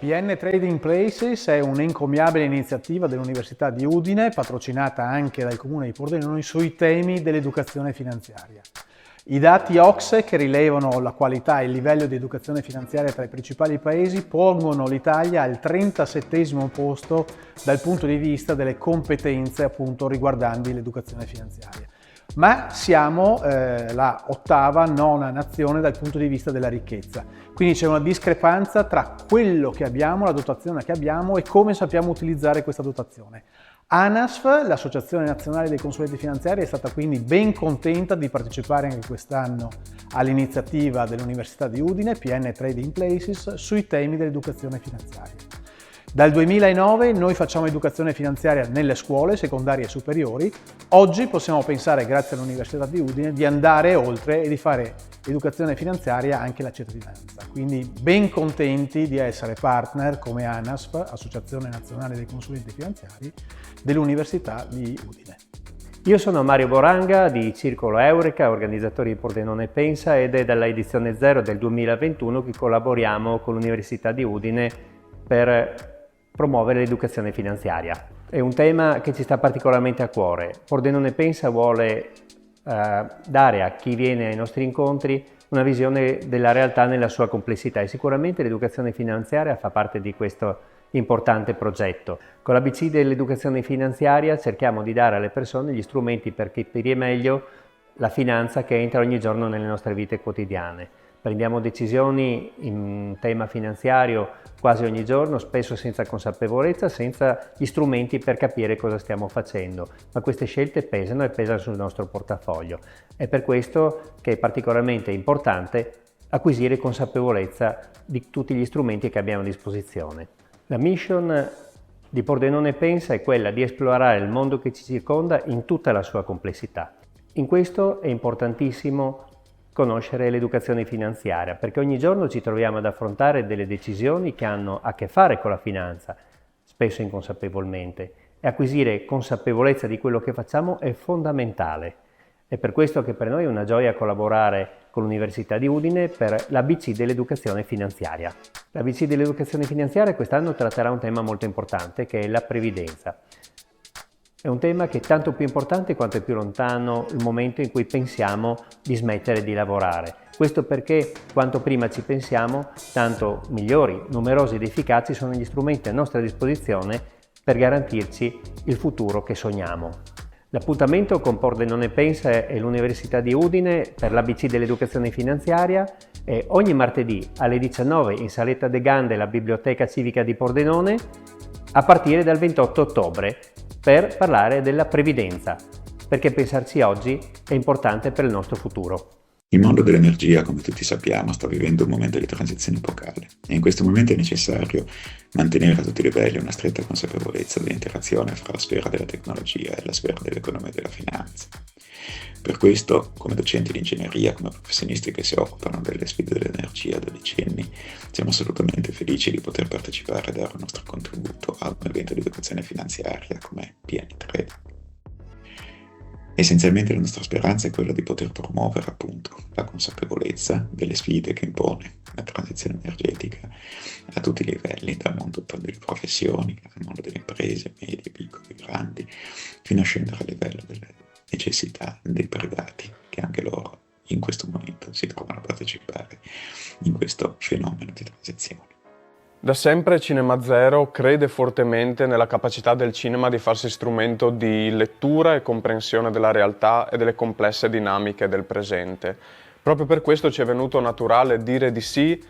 PN Trading Places è un'encomiabile iniziativa dell'Università di Udine, patrocinata anche dal Comune di Pordenone, sui temi dell'educazione finanziaria. I dati OCSE, che rilevano la qualità e il livello di educazione finanziaria tra i principali paesi, pongono l'Italia al 37° posto dal punto di vista delle competenze appunto riguardanti l'educazione finanziaria. Ma siamo la nona nazione dal punto di vista della ricchezza. Quindi c'è una discrepanza tra quello che abbiamo, la dotazione che abbiamo e come sappiamo utilizzare questa dotazione. ANASF, l'Associazione Nazionale dei Consulenti Finanziari, è stata quindi ben contenta di partecipare anche quest'anno all'iniziativa dell'Università di Udine, PN Trading Places, sui temi dell'educazione finanziaria. Dal 2009 noi facciamo educazione finanziaria nelle scuole secondarie e superiori. Oggi possiamo pensare, grazie all'Università di Udine, di andare oltre e di fare educazione finanziaria anche la cittadinanza. Quindi ben contenti di essere partner come ANASF, Associazione Nazionale dei Consulenti Finanziari, dell'Università di Udine. Io sono Mario Boranga di Circolo Eureka, organizzatore di Pordenone Pensa, ed è dalla edizione 0 del 2021 che collaboriamo con l'Università di Udine per promuovere l'educazione finanziaria. È un tema che ci sta particolarmente a cuore. Pordenone Pensa vuole dare a chi viene ai nostri incontri una visione della realtà nella sua complessità e sicuramente l'educazione finanziaria fa parte di questo importante progetto. Con l'ABC dell'educazione finanziaria cerchiamo di dare alle persone gli strumenti per capire meglio la finanza che entra ogni giorno nelle nostre vite quotidiane. Prendiamo decisioni in tema finanziario quasi ogni giorno, spesso senza consapevolezza, senza gli strumenti per capire cosa stiamo facendo, ma queste scelte pesano e pesano sul nostro portafoglio. È per questo che è particolarmente importante acquisire consapevolezza di tutti gli strumenti che abbiamo a disposizione. La mission di Pordenone Pensa è quella di esplorare il mondo che ci circonda in tutta la sua complessità. In questo è importantissimo conoscere l'educazione finanziaria, perché ogni giorno ci troviamo ad affrontare delle decisioni che hanno a che fare con la finanza, spesso inconsapevolmente, e acquisire consapevolezza di quello che facciamo è fondamentale. È per questo che per noi è una gioia collaborare con l'Università di Udine per l'ABC dell'educazione finanziaria. L'ABC dell'educazione finanziaria quest'anno tratterà un tema molto importante che è la previdenza. È un tema che è tanto più importante quanto è più lontano il momento in cui pensiamo di smettere di lavorare. Questo perché quanto prima ci pensiamo, tanto migliori, numerosi ed efficaci sono gli strumenti a nostra disposizione per garantirci il futuro che sogniamo. L'appuntamento con Pordenone Pensa e l'Università di Udine per l'ABC dell'educazione finanziaria è ogni martedì alle 19 in Saletta de Gande, la Biblioteca Civica di Pordenone, a partire dal 28 ottobre, per parlare della previdenza, perché pensarci oggi è importante per il nostro futuro. Il mondo dell'energia, come tutti sappiamo, sta vivendo un momento di transizione epocale e in questo momento è necessario mantenere a tutti i livelli una stretta consapevolezza dell'interazione fra la sfera della tecnologia e la sfera dell'economia e della finanza. Per questo, come docenti di ingegneria, come professionisti che si occupano delle sfide dell'energia da decenni, siamo assolutamente felici di poter partecipare e dare il nostro contributo a un evento di educazione finanziaria come PN Trading. Essenzialmente la nostra speranza è quella di poter promuovere appunto la consapevolezza delle sfide che impone la transizione energetica a tutti i livelli, dal mondo delle professioni, al mondo delle imprese, medie, piccole, grandi, fino a scendere a livello delle necessità dei privati, che anche loro in questo momento si trovano a partecipare in questo fenomeno di transizione. Da sempre Cinema Zero crede fortemente nella capacità del cinema di farsi strumento di lettura e comprensione della realtà e delle complesse dinamiche del presente. Proprio per questo ci è venuto naturale dire di sì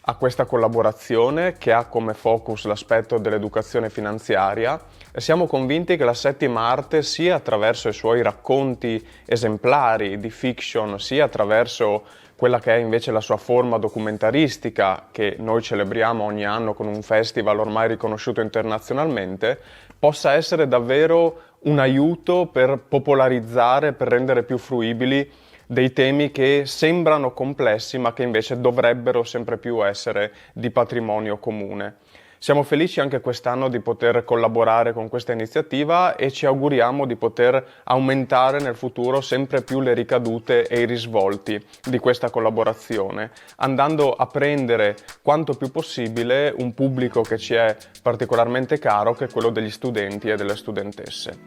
a questa collaborazione che ha come focus l'aspetto dell'educazione finanziaria e siamo convinti che la settima arte, sia attraverso i suoi racconti esemplari di fiction, sia attraverso quella che è invece la sua forma documentaristica, che noi celebriamo ogni anno con un festival ormai riconosciuto internazionalmente, possa essere davvero un aiuto per popolarizzare, per rendere più fruibili dei temi che sembrano complessi ma che invece dovrebbero sempre più essere di patrimonio comune. Siamo felici anche quest'anno di poter collaborare con questa iniziativa e ci auguriamo di poter aumentare nel futuro sempre più le ricadute e i risvolti di questa collaborazione, andando a prendere quanto più possibile un pubblico che ci è particolarmente caro, che è quello degli studenti e delle studentesse.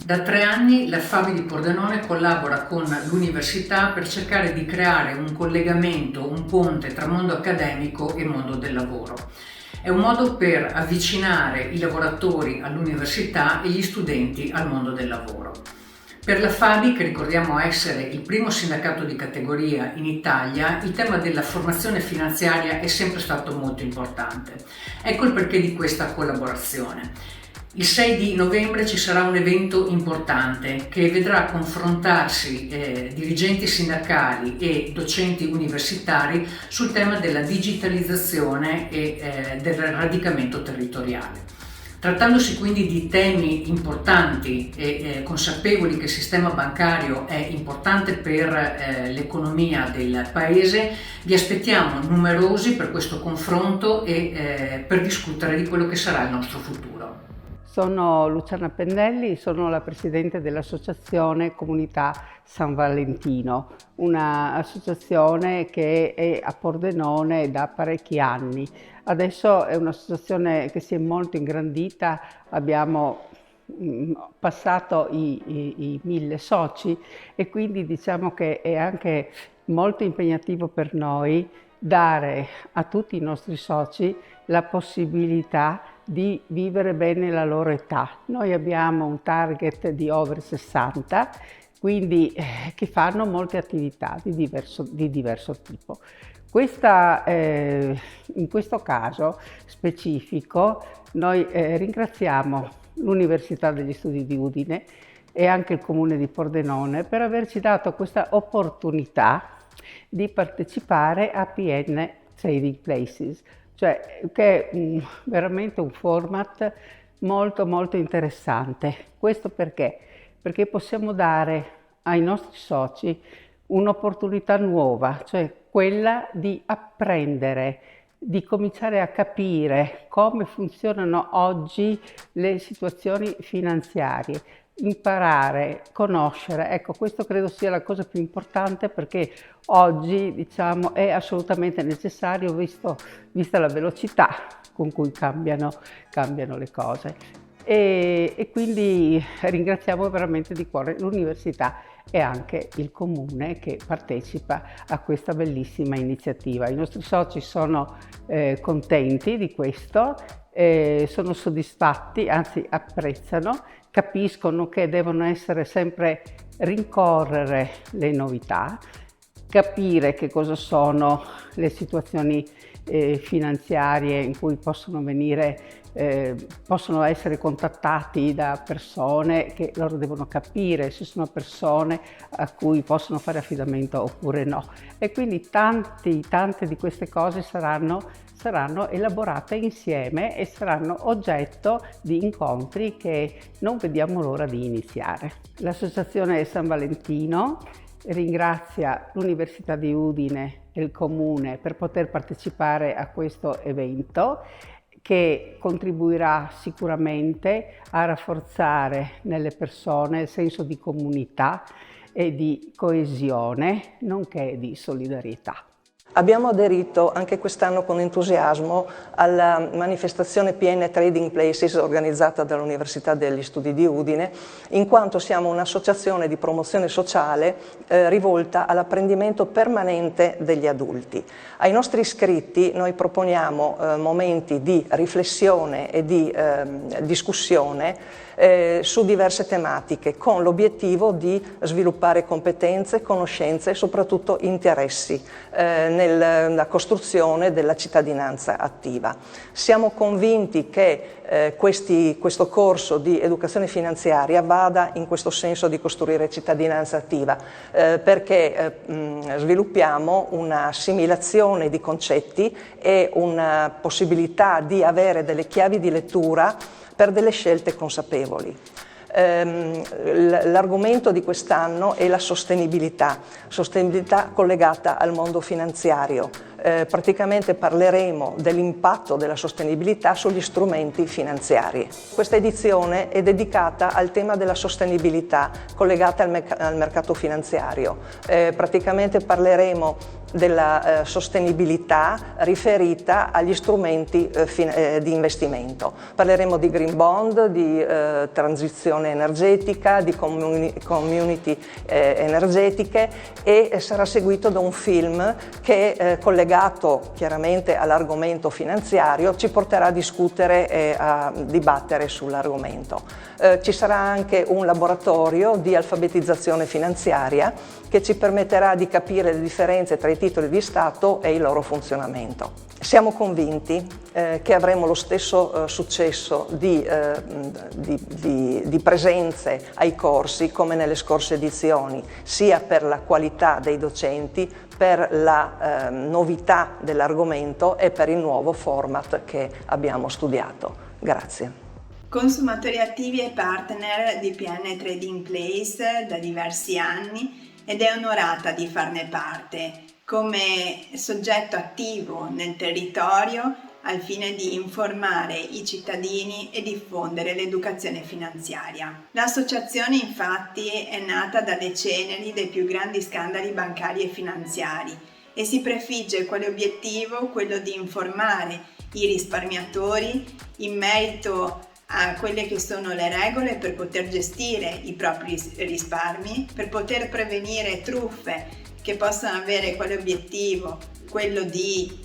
Da 3 anni la Fabi di Pordenone collabora con l'università per cercare di creare un collegamento, un ponte tra mondo accademico e mondo del lavoro. È un modo per avvicinare i lavoratori all'università e gli studenti al mondo del lavoro. Per la Fabi, che ricordiamo essere il primo sindacato di categoria in Italia, il tema della formazione finanziaria è sempre stato molto importante. Ecco il perché di questa collaborazione. Il 6 di novembre ci sarà un evento importante che vedrà confrontarsi dirigenti sindacali e docenti universitari sul tema della digitalizzazione e del radicamento territoriale. Trattandosi quindi di temi importanti e consapevoli che il sistema bancario è importante per l'economia del Paese, vi aspettiamo numerosi per questo confronto e per discutere di quello che sarà il nostro futuro. Sono Luciana Pennelli, sono la presidente dell'associazione Comunità San Valentino, un'associazione che è a Pordenone da parecchi anni. Adesso è un'associazione che si è molto ingrandita, abbiamo passato i 1000 soci e quindi diciamo che è anche molto impegnativo per noi dare a tutti i nostri soci la possibilità di vivere bene la loro età. Noi abbiamo un target di over 60, quindi che fanno molte attività di diverso tipo. In questo caso specifico noi ringraziamo l'Università degli Studi di Udine e anche il Comune di Pordenone per averci dato questa opportunità di partecipare a PN Trading Places, cioè che è veramente un format molto interessante. Questo perché? Perché possiamo dare ai nostri soci un'opportunità nuova, cioè quella di apprendere, di cominciare a capire come funzionano oggi le situazioni finanziarie, imparare, conoscere. Ecco, questo credo sia la cosa più importante perché oggi, diciamo, è assolutamente necessario vista la velocità con cui cambiano le cose. E quindi ringraziamo veramente di cuore l'università e anche il comune che partecipa a questa bellissima iniziativa. I nostri soci sono contenti di questo, sono soddisfatti, anzi apprezzano, capiscono che devono essere sempre rincorrere le novità, capire che cosa sono le situazioni finanziarie in cui possono essere contattati da persone che loro devono capire se sono persone a cui possono fare affidamento oppure no. E quindi tante di queste cose saranno elaborate insieme e saranno oggetto di incontri che non vediamo l'ora di iniziare. L'Associazione San Valentino ringrazia l'Università di Udine e il Comune per poter partecipare a questo evento che contribuirà sicuramente a rafforzare nelle persone il senso di comunità e di coesione, nonché di solidarietà. Abbiamo aderito anche quest'anno con entusiasmo alla manifestazione PN Trading Places organizzata dall'Università degli Studi di Udine, in quanto siamo un'associazione di promozione sociale rivolta all'apprendimento permanente degli adulti. Ai nostri iscritti noi proponiamo momenti di riflessione e di discussione su diverse tematiche, con l'obiettivo di sviluppare competenze, conoscenze e soprattutto interessi nella costruzione della cittadinanza attiva. Siamo convinti che questo corso di educazione finanziaria vada in questo senso di costruire cittadinanza attiva, perché sviluppiamo un'assimilazione di concetti e una possibilità di avere delle chiavi di lettura per delle scelte consapevoli. L'argomento di quest'anno è la sostenibilità collegata al mondo finanziario. praticamente parleremo dell'impatto della sostenibilità sugli strumenti finanziari. Questa edizione è dedicata al tema della sostenibilità collegata al mercato finanziario. Praticamente parleremo della sostenibilità riferita agli strumenti di investimento. Parleremo di green bond, di transizione energetica, di community energetiche, e sarà seguito da un film che, collegato chiaramente all'argomento finanziario, ci porterà a discutere e a dibattere sull'argomento. Ci sarà anche un laboratorio di alfabetizzazione finanziaria che ci permetterà di capire le differenze tra i titoli di Stato e il loro funzionamento. Siamo convinti che avremo lo stesso successo di presenze ai corsi come nelle scorse edizioni, sia per la qualità dei docenti, per la novità dell'argomento e per il nuovo format che abbiamo studiato. Grazie. Consumatori attivi e partner di PN Trading Place da diversi anni ed è onorata di farne parte come soggetto attivo nel territorio al fine di informare i cittadini e diffondere l'educazione finanziaria. L'associazione infatti è nata dalle ceneri dei più grandi scandali bancari e finanziari e si prefigge quale obiettivo quello di informare i risparmiatori in merito a quelle che sono le regole per poter gestire i propri risparmi, per poter prevenire truffe che possono avere quale obiettivo quello di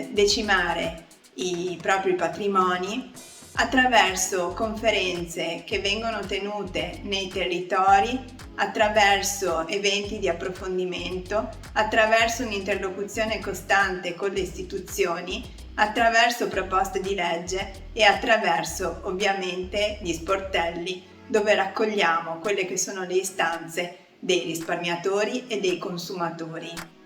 decimare i propri patrimoni, attraverso conferenze che vengono tenute nei territori, attraverso eventi di approfondimento, attraverso un'interlocuzione costante con le istituzioni, attraverso proposte di legge e attraverso ovviamente gli sportelli dove raccogliamo quelle che sono le istanze dei risparmiatori e dei consumatori.